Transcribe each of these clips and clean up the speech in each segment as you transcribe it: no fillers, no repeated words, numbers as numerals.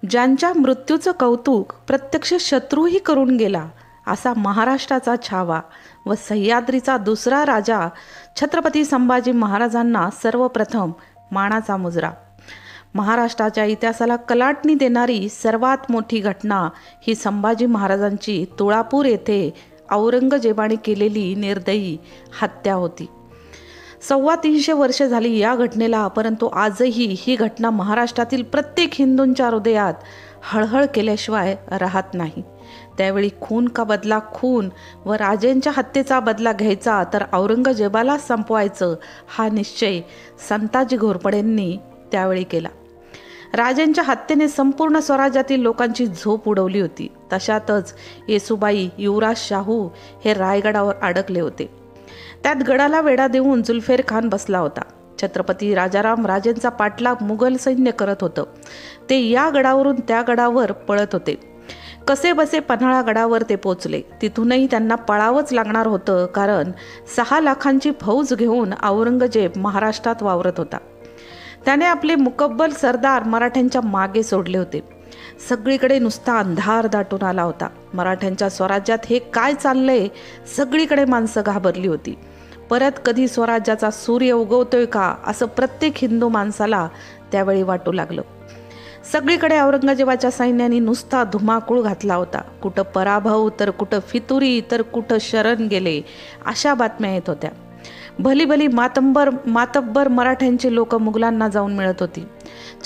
ज्यांच्या मृत्यूचं कौतुक प्रत्यक्ष शत्रूही करून गेला असा महाराष्ट्राचा छावा व सह्याद्रीचा दुसरा राजा छत्रपती संभाजी महाराजांना सर्वप्रथम मानाचा मुजरा. महाराष्ट्राच्या इतिहासाला कलाटणी देणारी सर्वात मोठी घटना ही संभाजी महाराजांची तुळापूर येथे औरंगजेबाने केलेली निर्दयी हत्या होती. 325 वर्ष झाली या घटनेला, परंतु आजही ही घटना महाराष्ट्रातील प्रत्येक हिंदूंच्या हृदयात हळहळ केल्याशिवाय राहत नाही. त्यावेळी खून का बदला खून व राजेंच्या हत्येचा बदला घ्यायचा तर औरंगजेबाला संपवायचं हा निश्चय संताजी घोरपडेंनी त्यावेळी केला. राजेंच्या हत्येने संपूर्ण स्वराज्यातील लोकांची झोप उडवली होती. तशातच येसुबाई युवराज शाहू हे रायगडावर अडकले होते. त्यात गडाला वेढा देऊन जुल्फेर खान बसला होता. छत्रपती राजाराम राजेंचा पाठलाग मुघल सैन्य करत होतं. ते या गडावरून त्या गडावर पळत होते. कसे बसे पन्हाळा गडावर ते पोचले. तिथूनही त्यांना पळावंच लागणार होतं, कारण 6 लाखांची फौज घेऊन औरंगजेब महाराष्ट्रात वावरत होता. त्याने आपले मुकब्बल सरदार मराठ्यांच्या मागे सोडले होते. सगळीकडे नुसता अंधार दाटून आला होता. मराठ्यांच्या स्वराज्यात हे काय चाललंय, सगळीकडे माणसं घाबरली होती. परत कधी स्वराज्याचा सूर्य उगवतोय का असं प्रत्येक हिंदू माणसाला त्यावेळी वाटू लागलं. सगळीकडे औरंगजेबाच्या सैन्याने नुसता धुमाकूळ घातला होता. कुठं पराभव तर कुठं फितुरी तर कुठं शरण गेले अशा बातम्या येत होत्या. भली भली मातब्बर मराठ्यांची लोक मुघलांना जाऊन मिळत होती.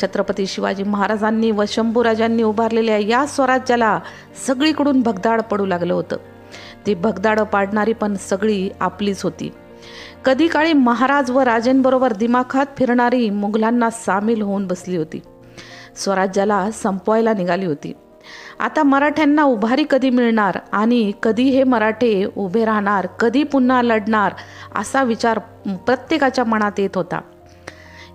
छत्रपती शिवाजी महाराजांनी व शंभूराजांनी उभारलेल्या या स्वराज्याला सगळीकडून भगदाड पडू लागलं होतं. ती भगदाड पाडणारी पण सगळी आपलीच होती. कधी काळी महाराज व राजेंबरोबर दिमाखात फिरणारी मुघलांना सामील होऊन बसली होती. स्वराज्याला संपवायला निघाली होती. आता मराठ्यांना उभारी कधी मिळणार आणि कधी हे मराठे उभे राहणार, कधी पुन्हा लढणार असा विचार प्रत्येकाच्या मनात येत होता.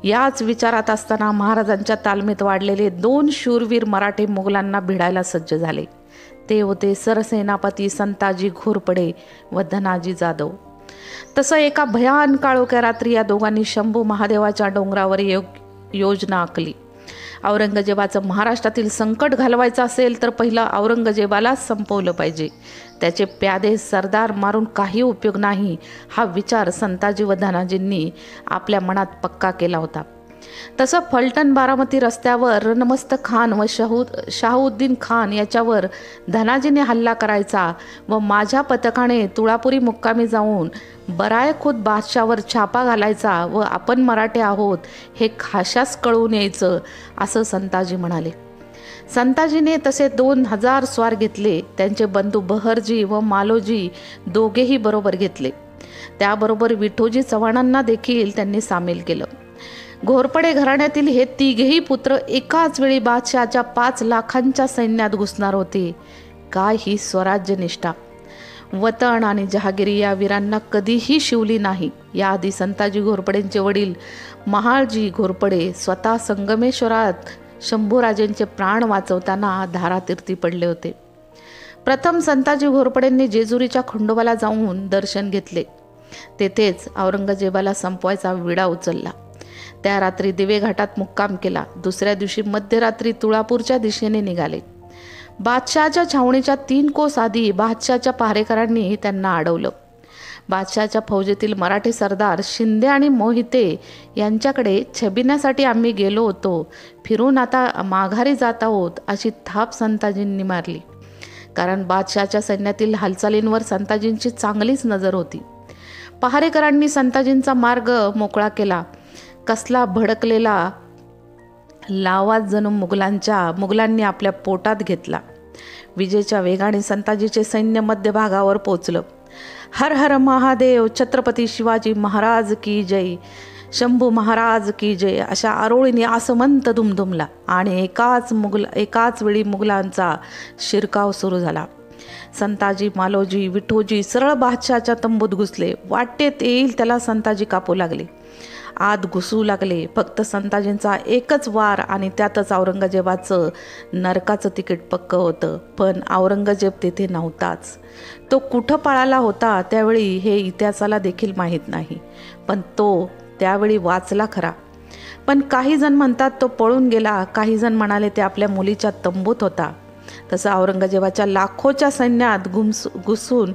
याच विचारात असताना महाराजांच्या तालमीत वाढलेले 2 शूरवीर मराठे मुघलांना भिडायला सज्ज झाले. ते होते सरसेनापती संताजी घोरपडे व धनाजी जाधव. तसं एका भयान काळोख्या रात्री या दोघांनी शंभू महादेवाच्या डोंगरावर योजना आखली. औरंगजेबाचं महाराष्ट्रातील संकट घालवायचं असेल तर पहिलं औरंगजेबालाच संपवलं पाहिजे. त्याचे प्यादे सरदार मारून काही उपयोग नाही हा विचार संताजी व धनाजींनी आपल्या मनात पक्का केला होता. तसं फलटण बारामती रस्त्यावर रणमस्त खान व शाहउद्दीन खान याच्यावर धनाजीने हल्ला करायचा व माझ्या पथकाने तुळापुरी मुक्कामी जाऊन बराय खुद बादशावर छापा घालायचा व आपण मराठे आहोत हे खाशास कळून यायचं असं संताजी म्हणाले. संताजीने तसे 2000 स्वार घेतले. त्यांचे बंधू बहरजी व मालोजी दोघेही बरोबर घेतले. त्याबरोबर विठोजी चव्हाणांना देखील त्यांनी सामील केलं. घोरपडे घराण्यातील हे तिघेही पुत्र एकाच वेळी बादशहाच्या 5 लाखांच्या सैन्यात घुसणार होते. काय ही स्वराज्य निष्ठा! वतन आणि जहागिरी या वीरांना कधीही शिवली नाही. याआधी संताजी घोरपडेंचे वडील महाळजी घोरपडे स्वतः संगमेश्वरात शंभूराजेंचे प्राण वाचवताना धारातीर्थी पडले होते. प्रथम संताजी घोरपडेंनी जेजुरीच्या खंडोबाला जाऊन दर्शन घेतले. तेथेच औरंगजेबाला संपवायचा विडा उचलला. त्या रात्री दिवे घाटात मुक्काम केला. दुसऱ्या दिवशी मध्यरात्री तुळापूरच्या दिशेने निघाले. बादशहाच्या छावणीच्या 3 कोस आधी बादशहाच्या पहारेकरांनी त्यांना अडवलं. बादशहाच्या फौजेतील मराठी सरदार शिंदे आणि मोहिते यांच्याकडे छबिण्यासाठी आम्ही गेलो होतो, फिरून आता माघारी जात आहोत अशी थाप संताजींनी मारली. कारण बादशहाच्या सैन्यातील हालचालींवर संताजींची चांगलीच नजर होती. पहारेकरांनी संताजींचा मार्ग मोकळा केला. कसला भडकलेला लावा जणू मुघलांनी आपल्या पोटात घेतला. विजेच्या वेगाने संताजीचे सैन्य मध्यभागावर पोचलं. हर हर महादेव, छत्रपती शिवाजी महाराज की जय, शंभू महाराज की जय अशा आरोळीने आसमंत दुमदुमला आणि एकाच वेळी मुघलांचा शिरकाव सुरू झाला. संताजी, मालोजी, विठोजी सरळ बादशहाच्या तंबूत घुसले. वाटेत येईल त्याला संताजी कापू लागले, आत घुसू लागले. फक्त संताजींचा एकच वार आणि त्यातच औरंगजेबाचं नरकाचं तिकीट पक्क होतं. पण औरंगजेब तेथे नव्हताच. तो कुठं पळाला होता त्यावेळी हे इतिहासाला देखील माहीत नाही. पण तो त्यावेळी वाचला खरा. पण काही जण म्हणतात तो पळून गेला, काही जण म्हणाले ते आपल्या मुलीच्या तंबूत होता. तसं औरंगजेबाच्या लाखोच्या सैन्यात घुसून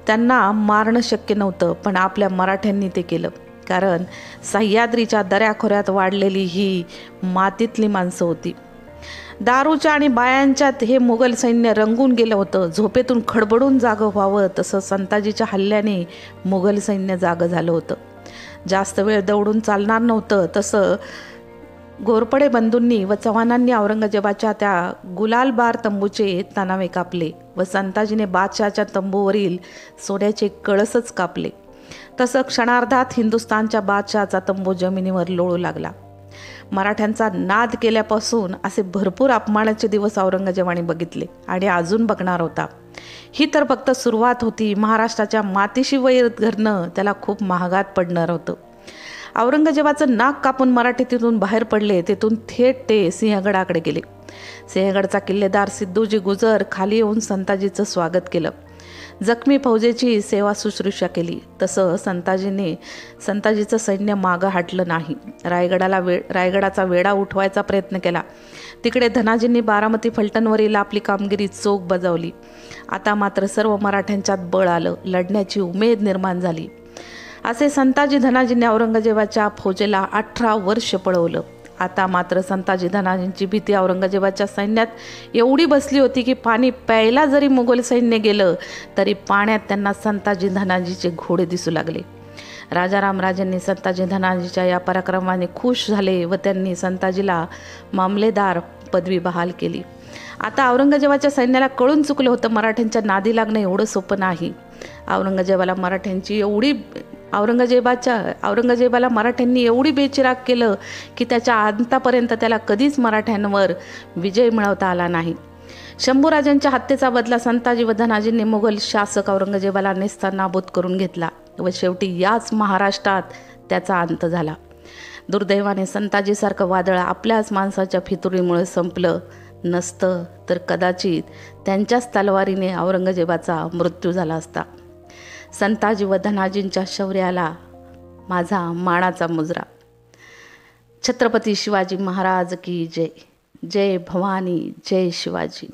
त्यांना मारणं शक्य नव्हतं, पण आपल्या मराठ्यांनी ते केलं. कारण सह्याद्रीच्या दऱ्याखोऱ्यात वाढलेली ही मातीतली माणसं होती. दारूच्या आणि बायांच्यात हे मुघल सैन्य रंगून गेलं होतं. झोपेतून खडबडून जागं व्हावं तसं संताजीच्या हल्ल्याने मुघल सैन्य जागं झालं होतं. जास्त वेळ दौडून चालणार नव्हतं. तसं घोरपडे बंधूंनी व चव्हाणांनी औरंगजेबाच्या त्या गुलालबार तंबूचे तणावे कापले व संताजीने बादशहाच्या तंबूवरील सोन्याचे कळसच कापले. तसं क्षणार्धात हिंदुस्थानच्या बादशहाचा तंबू जमिनीवर लोळू लागला. मराठ्यांचा नाद केल्यापासून असे भरपूर अपमानाचे दिवस औरंगजेबाने बघितले आणि अजून बघणार होता. ही तर फक्त सुरुवात होती. महाराष्ट्राच्या मातीशी वैर धरणं त्याला खूप महागात पडणार होतं. औरंगजेबाचं नाक कापून मराठी तिथून बाहेर पडले. तेथून थेट ते सिंहगडाकडे गेले. सिंहगडचा किल्लेदार सिद्धूजी गुजर खाली येऊन संताजीचं स्वागत केलं. जखमी फौजेची सेवा शुश्रूषा केली. तसं संताजीचं सैन्य मागं हटलं नाही. रायगडाचा वेढा उठवायचा प्रयत्न केला. तिकडे धनाजींनी बारामती फलटणवरील आपली कामगिरी चोख बजावली. आता मात्र सर्व मराठ्यांच्यात बळ आलं. लढण्याची उमेद निर्माण झाली. असे संताजी धनाजींनी औरंगजेबाच्या फौजेला 18 वर्ष पळवलं. आता मात्र संताजी धनाजींची भीती औरंगजेबाच्या सैन्यात एवढी बसली होती की पाणी प्यायला जरी मुघल सैन्य गेलं तरी पाण्यात त्यांना संताजी धनाजीचे घोडे दिसू लागले. राजारामराजेंनी संताजी धनाजीच्या या पराक्रमाने खुश झाले व त्यांनी संताजीला मामलेदार पदवी बहाल केली. आता औरंगजेबाच्या सैन्याला कळून चुकलं होतं मराठ्यांच्या नादी लागणं एवढं सोपं नाही. औरंगजेबाला मराठ्यांनी एवढी बेचिराग केलं की त्याच्या अंतापर्यंत त्याला कधीच मराठ्यांवर विजय मिळवता आला नाही. शंभूराजांच्या हत्येचा बदला संताजी व धनाजींनी मुघल शासक औरंगजेबाला नेस्तनाबूत करून घेतला व शेवटी याच महाराष्ट्रात त्याचा अंत झाला. दुर्दैवाने संताजीसारखं वादळ आपल्याच माणसाच्या फितुरीमुळे संपलं नसतं तर कदाचित त्यांच्याच तलवारीने औरंगजेबाचा मृत्यू झाला असता. संताजी व धनाजींच्या शौर्याला माझा मानाचा मुजरा. छत्रपती शिवाजी महाराज की जय. जय भवानी, जय शिवाजी.